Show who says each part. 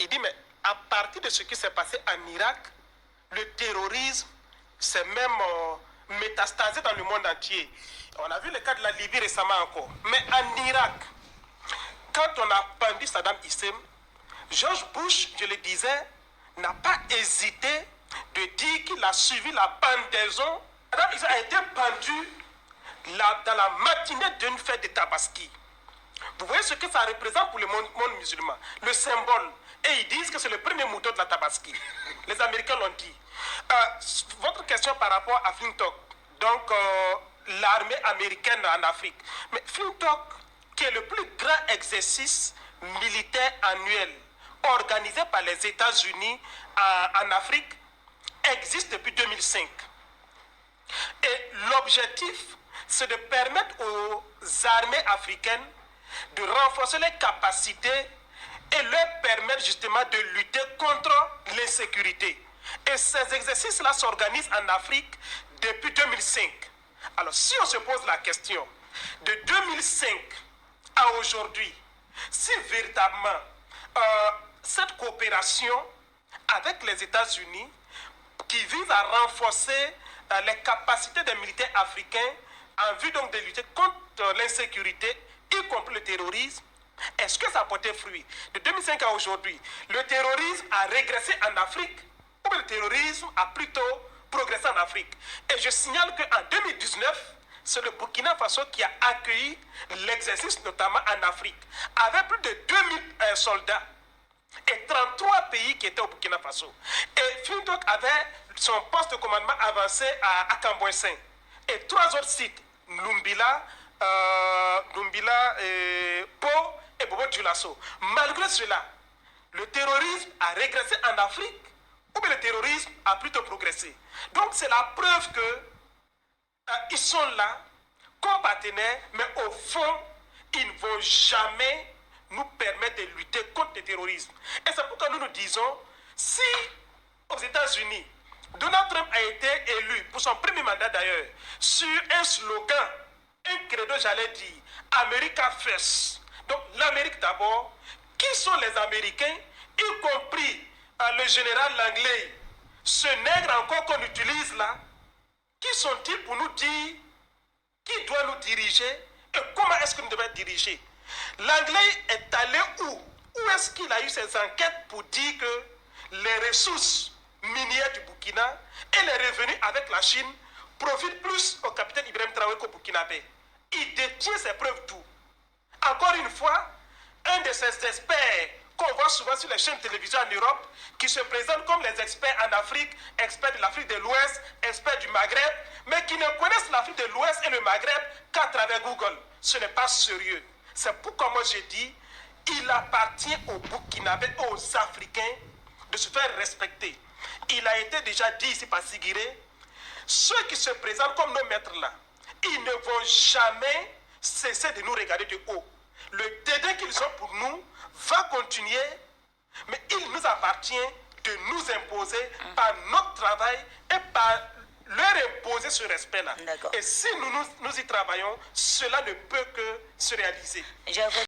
Speaker 1: dit, mais à partir de ce qui s'est passé en Irak, le terrorisme s'est même métastasé dans le monde entier. On a vu le cas de la Libye récemment encore. Mais en Irak, quand on a pendu Saddam Hussein, George Bush, je le disais, n'a pas hésité de dire qu'il a suivi la pendaison. Saddam Hussein a été pendu dans la matinée d'une fête de Tabaski. Vous voyez ce que ça représente pour le monde musulman, le symbole. Et ils disent que c'est le premier mouton de la Tabaski. Les Américains l'ont dit. Votre question par rapport à Flintock, donc l'armée américaine en Afrique. Mais Flintock, qui est le plus grand exercice militaire annuel organisé par les États-Unis en Afrique, existe depuis 2005. Et l'objectif, c'est de permettre aux armées africaines de renforcer les capacités et leur permettre justement de lutter contre l'insécurité. Et ces exercices-là s'organisent en Afrique depuis 2005. Alors, si on se pose la question, de 2005 à aujourd'hui, si véritablement cette coopération avec les États-Unis, qui vise à renforcer les capacités des militaires africains en vue donc de lutter contre l'insécurité, y compris le terrorisme, est-ce que ça a porté fruit? De 2005 à aujourd'hui, le terrorisme a régressé en Afrique ou le terrorisme a plutôt progressé en Afrique? Et je signale qu'en 2019, c'est le Burkina Faso qui a accueilli l'exercice notamment en Afrique, avec plus de 2000 soldats et 33 pays qui étaient au Burkina Faso. Et Flintock avait son poste de commandement avancé à Kambouessin et 3 autres sites, Lumbila, Pau et Bobo Dioulasso. Malgré cela, le terrorisme a régressé en Afrique ou bien le terrorisme a plutôt progressé. Donc c'est la preuve que ils sont là comme partenaires, mais au fond, ils ne vont jamais nous permettre de lutter contre le terrorisme. Et c'est pourquoi nous nous disons, si aux États-Unis, Donald Trump a été élu pour son premier mandat d'ailleurs sur un slogan, un credo, j'allais dire, America First. Donc l'Amérique d'abord. Qui sont les Américains, y compris le général Langley, ce nègre encore qu'on utilise là? Qui sont-ils pour nous dire qui doit nous diriger et comment est-ce que nous devons diriger? Langley est allé où? Où est-ce qu'il a eu ses enquêtes pour dire que les ressources minières du Burkina et les revenus avec la Chine profitent plus au capitaine Ibrahim Traoré qu'au Burkinabé? Il détient ses preuves tout. Encore une fois, un de ces experts qu'on voit souvent sur les chaînes de télévision en Europe, qui se présentent comme les experts en Afrique, experts de l'Afrique de l'Ouest, experts du Maghreb, mais qui ne connaissent l'Afrique de l'Ouest et le Maghreb qu'à travers Google. Ce n'est pas sérieux. C'est pourquoi moi je dis, il appartient aux Burkinabés, aux Africains, de se faire respecter. Il a été déjà dit ici par Sigiré, ceux qui se présentent comme nos maîtres là, ils ne vont jamais cesser de nous regarder de haut. Le dédain qu'ils ont pour nous va continuer, mais il nous appartient de nous imposer par notre travail et par leur imposer ce respect-là. Et si nous y travaillons, cela ne peut que se réaliser.